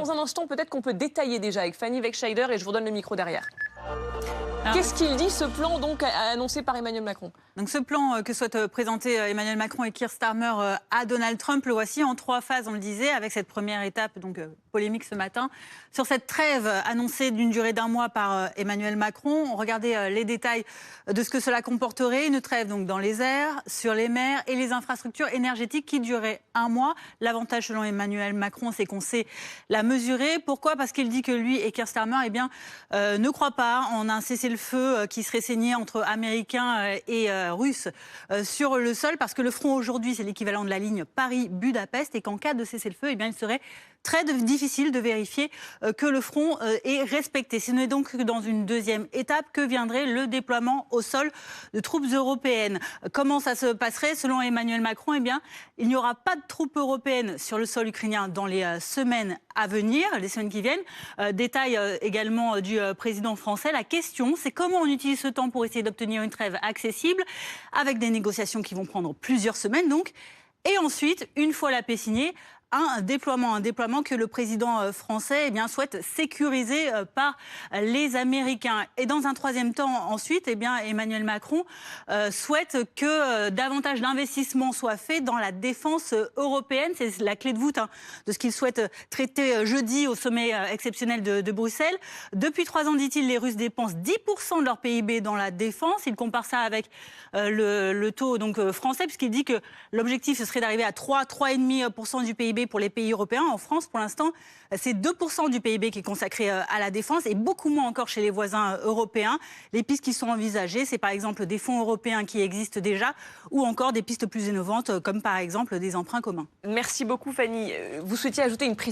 dans un instant, peut-être qu'on peut détailler déjà avec Fanny Wegscheider et je vous donne le micro derrière. Qu'est-ce qu'il dit, ce plan donc annoncé par Emmanuel Macron? Donc ce plan que souhaitent présenter Emmanuel Macron et Keir Starmer à Donald Trump, le voici en 3 phases, on le disait, avec cette première étape, donc polémique ce matin, sur cette trêve annoncée d'une durée d'1 mois par Emmanuel Macron. Regardez les détails de ce que cela comporterait. Une trêve donc dans les airs, sur les mers et les infrastructures énergétiques qui durerait 1 mois. L'avantage selon Emmanuel Macron, c'est qu'on sait la mesurer. Pourquoi? Parce qu'il dit que lui et Keir Starmer ne croient pas en un cessez-le-feu qui serait signé entre Américains et Russes sur le sol, parce que le front aujourd'hui, c'est l'équivalent de la ligne Paris-Budapest, et qu'en cas de cessez-le-feu, il serait très difficile de vérifier que le front est respecté. Ce n'est donc que dans une deuxième étape que viendrait le déploiement au sol de troupes européennes. Comment ça se passerait? Selon Emmanuel Macron, il n'y aura pas de troupes européennes sur le sol ukrainien dans les semaines à venir, les semaines qui viennent. Détail également du président français. La question, c'est comment on utilise ce temps pour essayer d'obtenir une trêve accessible, avec des négociations qui vont prendre plusieurs semaines donc. Et ensuite, une fois la paix signée, un déploiement que le président français souhaite sécuriser par les Américains. Et dans un troisième temps, ensuite, Emmanuel Macron souhaite que davantage d'investissements soient faits dans la défense européenne. C'est la clé de voûte de ce qu'il souhaite traiter jeudi au sommet exceptionnel de Bruxelles. Depuis 3 ans, dit-il, les Russes dépensent 10% de leur PIB dans la défense. Il compare ça avec le taux français, puisqu'il dit que l'objectif, ce serait d'arriver à 3,5% du PIB pour les pays européens. En France, pour l'instant, c'est 2% du PIB qui est consacré à la défense, et beaucoup moins encore chez les voisins européens. Les pistes qui sont envisagées, c'est par exemple des fonds européens qui existent déjà, ou encore des pistes plus innovantes, comme par exemple des emprunts communs. Merci beaucoup Fanny. Vous souhaitiez ajouter une précision?